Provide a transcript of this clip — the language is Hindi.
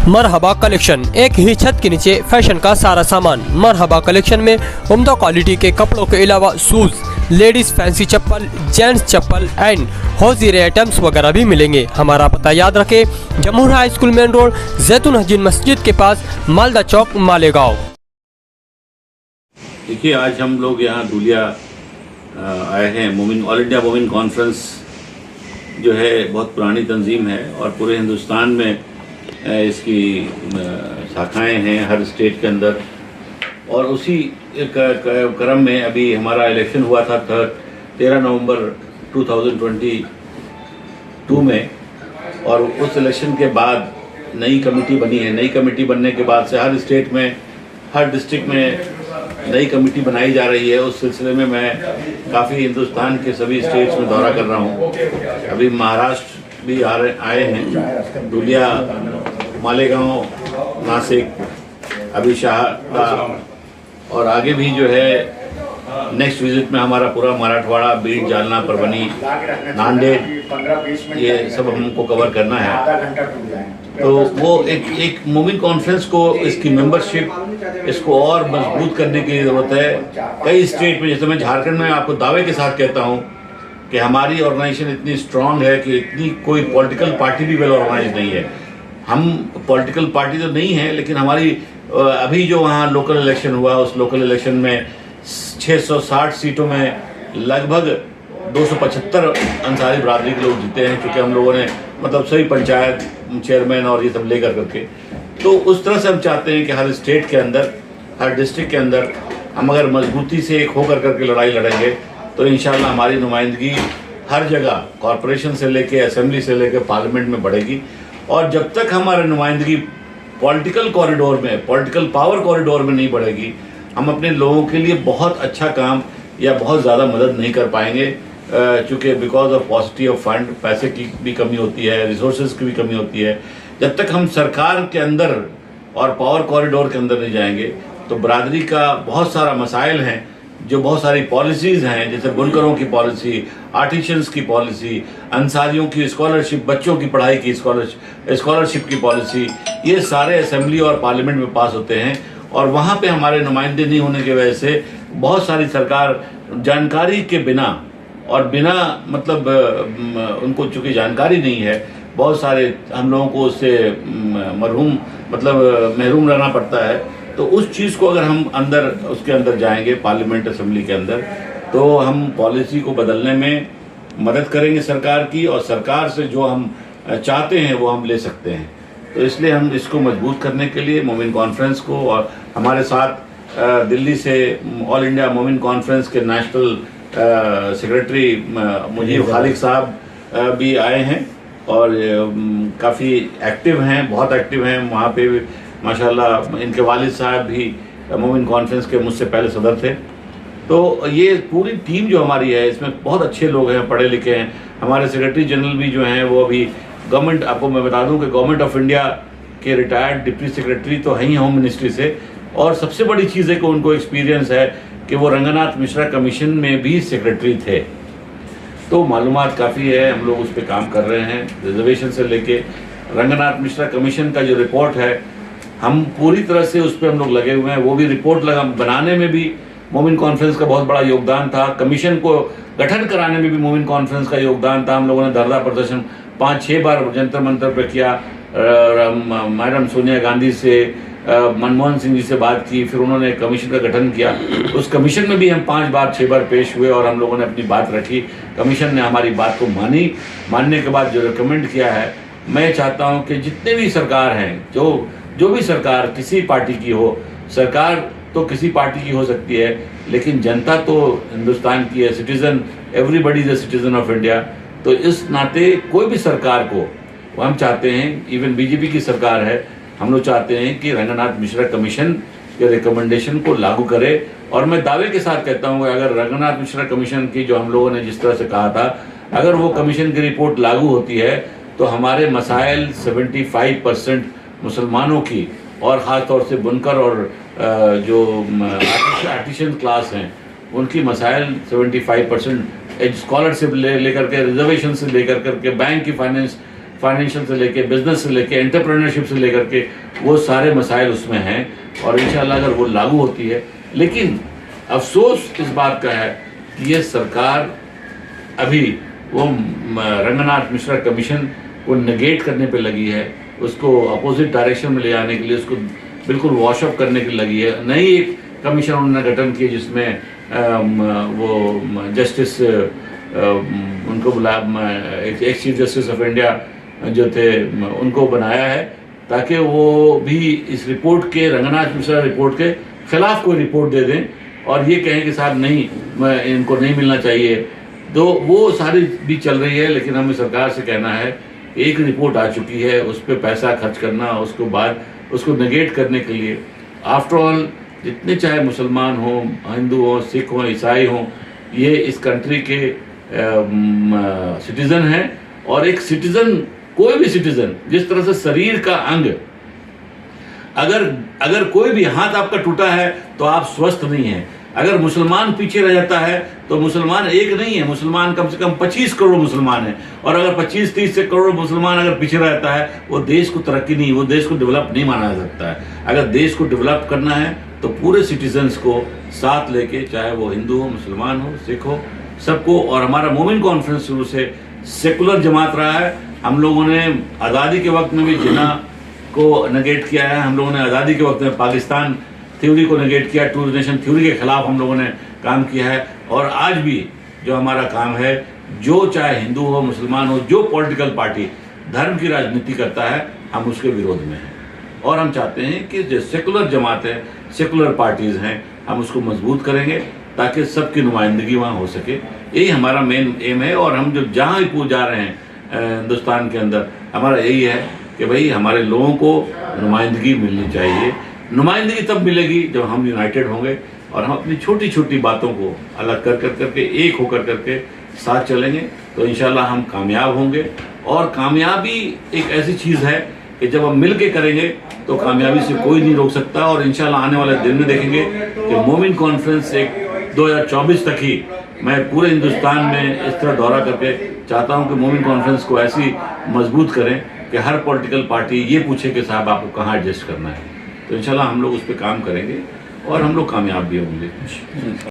मरहबा कलेक्शन, एक ही छत के नीचे फैशन का सारा सामान। मरहबा कलेक्शन में उम्दा क्वालिटी के कपड़ों के अलावा shoes, ladies fancy chappal, gents chappal and hosiery items वगैरह भी मिलेंगे। हमारा पता याद रखें, Jamhoor high school main road, Zaitoon Hajin मस्जिद के पास, मालदा चौक, मालेगांव। देखिए, आज हम लोग यहाँ धुलिया आए हैं। ऑल इंडिया मोमिन कॉन्फ्रेंस जो है बहुत पुरानी तंजीम है और पूरे हिंदुस्तान में इसकी शाखाएं हैं हर स्टेट के अंदर। और उसी क्रम में अभी हमारा इलेक्शन हुआ था 13 नवंबर 2022 में, और उस इलेक्शन के बाद नई कमेटी बनी है। नई कमेटी बनने के बाद से हर स्टेट में, हर डिस्ट्रिक्ट में नई कमेटी बनाई जा रही है। उस सिलसिले में मैं काफ़ी हिंदुस्तान के सभी स्टेट्स में दौरा कर रहा हूँ। अभी महाराष्ट्र भी आए हैं, धुलिया, मालेगांव, नासिक, अभी शाह, और आगे भी जो है नेक्स्ट विजिट में हमारा पूरा मराठवाड़ा, बीड, जालना, परभनी, नांदेड़, ये सब हमको कवर करना है। तो वो एक मोमिन कॉन्फ्रेंस को, इसकी मेंबरशिप, इसको और मजबूत करने की ज़रूरत है। कई स्टेट में, जैसे मैं झारखंड में आपको दावे के साथ कहता हूँ कि हमारी ऑर्गेनाइजेशन इतनी स्ट्रांग है कि इतनी कोई पॉलिटिकल पार्टी भी वेल ऑर्गेनाइज नहीं है। हम पॉलिटिकल पार्टी तो नहीं है, लेकिन हमारी अभी जो वहाँ लोकल इलेक्शन हुआ, उस लोकल इलेक्शन में 660 सीटों में लगभग 275 अंसारी बरादरी के लोग जीते हैं, क्योंकि हम लोगों ने मतलब सभी पंचायत चेयरमैन और ये सब लेकर करके। तो उस तरह से हम चाहते हैं कि हर स्टेट के अंदर, हर डिस्ट्रिक्ट के अंदर हम अगर मजबूती से एक होकर करके लड़ाई लड़ेंगे तो इंशाल्लाह हमारी नुमाइंदगी हर जगह, कॉरपोरेशन से लेके असेंबली से लेके पार्लियामेंट में बढ़ेगी। और जब तक हमारी नुमाइंदगी पॉलिटिकल कॉरिडोर में, पॉलिटिकल पावर कॉरिडोर में नहीं बढ़ेगी, हम अपने लोगों के लिए बहुत अच्छा काम या बहुत ज़्यादा मदद नहीं कर पाएंगे, चूँकि बिकॉज ऑफ पॉसिटी ऑफ फंड, पैसे की भी कमी होती है, रिसोर्सेज की भी कमी होती है। जब तक हम सरकार के अंदर और पावर कॉरिडोर के अंदर नहीं जाएंगे तो बरादरी का बहुत सारा मसाइल हैं, जो बहुत सारी पॉलिसीज़ हैं, जैसे बुनकरों की पॉलिसी, आर्टिशंस की पॉलिसी, अंसारियों की स्कॉलरशिप, बच्चों की पढ़ाई की स्कॉलरशिप की पॉलिसी, ये सारे असेंबली और पार्लियामेंट में पास होते हैं। और वहाँ पे हमारे नुमाइंदे नहीं होने की वजह से बहुत सारी सरकार जानकारी के बिना, और बिना मतलब उनको चूँकि जानकारी नहीं है, बहुत सारे हम लोगों को उससे महरूम रहना पड़ता है। तो उस चीज़ को अगर हम अंदर, उसके अंदर जाएंगे, पार्लियामेंट असेंबली के अंदर, तो हम पॉलिसी को बदलने में मदद करेंगे सरकार की, और सरकार से जो हम चाहते हैं वो हम ले सकते हैं। तो इसलिए हम इसको मजबूत करने के लिए मोमिन कॉन्फ्रेंस को, और हमारे साथ दिल्ली से ऑल इंडिया मोमिन कॉन्फ्रेंस के नेशनल सेक्रेटरी मुजीब खालिक साहब भी आए हैं और काफ़ी एक्टिव हैं, बहुत एक्टिव हैं वहाँ पे माशाल्लाह। इनके वालिद साहब भी मोमिन कॉन्फ्रेंस के मुझसे पहले सदर थे। तो ये पूरी टीम जो हमारी है, इसमें बहुत अच्छे लोग हैं, पढ़े लिखे हैं। हमारे सेक्रेटरी जनरल भी जो हैं वो अभी गवर्नमेंट, आपको मैं बता दूं कि गवर्नमेंट ऑफ इंडिया के रिटायर्ड डिप्टी सेक्रेटरी तो हैं ही होम मिनिस्ट्री से। और सबसे बड़ी चीज़ है कि उनको एक्सपीरियंस है कि वो रंगनाथ मिश्रा कमीशन में भी सेक्रेटरी थे। तो मालूमात काफ़ी है, हम लोग उस पर काम कर रहे हैं। रिजर्वेशन से लेके रंगनाथ मिश्रा कमीशन का जो रिपोर्ट है, हम पूरी तरह से उस पर हम लोग लगे हुए हैं। वो भी रिपोर्ट बनाने में भी मोमिन कॉन्फ्रेंस का बहुत बड़ा योगदान था। कमीशन को गठन कराने में भी मोमिन कॉन्फ्रेंस का योगदान था। हम लोगों ने धरना प्रदर्शन 5-6 बार जंतर मंतर पर किया। मैडम सोनिया गांधी से, मनमोहन सिंह जी से बात की, फिर उन्होंने कमीशन का गठन किया। उस कमीशन में भी हम 5-6 बार पेश हुए और हम लोगों ने अपनी बात रखी। कमीशन ने हमारी बात को मानने के बाद जो रिकमेंड किया है, मैं चाहता हूँ कि जितने भी सरकार हैं, जो भी सरकार किसी पार्टी की हो, सरकार तो किसी पार्टी की हो सकती है, लेकिन जनता तो हिंदुस्तान की है, citizen, everybody is a citizen of India. तो इस नाते कोई भी सरकार को हम चाहते हैं, इवन बीजेपी की सरकार है, हम लोग चाहते हैं कि रंगनाथ मिश्रा कमीशन के रिकमेंडेशन को लागू करे। और मैं दावे के साथ कहता हूँ कि अगर रंगनाथ मिश्रा कमीशन की, जो हम लोगों ने जिस तरह से कहा था, अगर वो कमीशन की रिपोर्ट लागू होती है तो हमारे मसाइल 75% मुसलमानों की, और ख़ास तौर से बुनकर और जो आर्टिशन क्लास हैं, उनकी मसाइल 75% स्कॉलरशिप लेकर के, रिजर्वेशन से लेकर करके, बैंक की फाइनेंशियल से लेके, बिजनेस से लेके, एंटरप्रेन्योरशिप से लेकर के वो सारे मसाइल उसमें हैं और इंशाल्लाह अगर वो लागू होती है। लेकिन अफसोस इस बात का है कि ये सरकार अभी वो रंगनाथ मिश्रा कमीशन को नेगेट करने पे लगी है, उसको अपोजिट डायरेक्शन में ले जाने के लिए उसको बिल्कुल वॉशअप करने के लिए लगी है। नई एक कमीशन उन्होंने गठन की जिसमें वो जस्टिस उनको बुलाया, एक चीफ जस्टिस ऑफ इंडिया जो थे उनको बनाया है ताकि वो भी इस रिपोर्ट के, रंगनाथ मिश्रा रिपोर्ट के खिलाफ कोई रिपोर्ट दे दें और ये कहें कि साहब नहीं, इनको नहीं मिलना चाहिए। तो वो सारी भी चल रही है, लेकिन हमें सरकार से कहना है एक रिपोर्ट आ चुकी है, उस पर पैसा खर्च करना, उसके बाद उसको नेगेट करने के लिए, आफ्टर ऑल जितने चाहे मुसलमान हों, हिंदू हों, सिख हों, ईसाई हों, ये इस कंट्री के सिटीज़न हैं। और एक सिटीज़न, कोई भी सिटीज़न, जिस तरह से शरीर का अंग, अगर कोई भी हाथ आपका टूटा है तो आप स्वस्थ नहीं हैं। अगर मुसलमान पीछे रह जाता है तो मुसलमान एक नहीं है, मुसलमान कम से कम 25 करोड़ मुसलमान हैं और अगर 25-30 से करोड़ मुसलमान अगर पीछे रहता है वो देश को तरक्की नहीं, वो देश को डेवलप नहीं माना जा सकता है। अगर देश को डेवलप करना है तो पूरे सिटीजन्स को साथ लेके, चाहे वो हिंदू हो, मुसलमान हो, सिख हो, सबको। और हमारा मोमिन कॉन्फ्रेंस शुरू से सेकुलर जमात रहा है। हम लोगों ने आज़ादी के वक्त में भी जिना को नेगेट किया है, हम लोगों ने आज़ादी के वक्त में पाकिस्तान थ्योरी को नेगेट किया, टू नेशन थ्योरी के खिलाफ हम लोगों ने काम किया है। और आज भी जो हमारा काम है, जो चाहे हिंदू हो, मुसलमान हो, जो पॉलिटिकल पार्टी धर्म की राजनीति करता है, हम उसके विरोध में हैं। और हम चाहते हैं कि जो सेकुलर जमात है, सेकुलर पार्टीज़ हैं, हम उसको मजबूत करेंगे ताकि सबकी नुमाइंदगी वहाँ हो सके। यही हमारा मेन एम है। और हम जब जहाँ भी जा रहे हैं हिंदुस्तान के अंदर, हमारा यही है कि भाई हमारे लोगों को नुमाइंदगी मिलनी चाहिए। नुमाइंदगी तब मिलेगी जब हम यूनाइटेड होंगे और हम अपनी छोटी छोटी बातों को अलग कर करके, एक होकर करके साथ चलेंगे तो इंशाल्लाह हम कामयाब होंगे। और कामयाबी एक ऐसी चीज़ है कि जब हम मिल के करेंगे तो कामयाबी से कोई नहीं रोक सकता। और इंशाल्लाह आने वाले दिन में देखेंगे कि मोमिन कॉन्फ्रेंस एक 2024 तक ही मैं पूरे हिंदुस्तान में इस तरह दौरा करके चाहता हूं कि मोमिन कॉन्फ्रेंस को ऐसी मजबूत करें कि हर पॉलिटिकल पार्टी ये पूछे कि साहब आपको कहाँ एडजस्ट करना है। तो इंशाल्लाह हम लोग उस पर काम करेंगे और हम लोग कामयाब भी होंगे।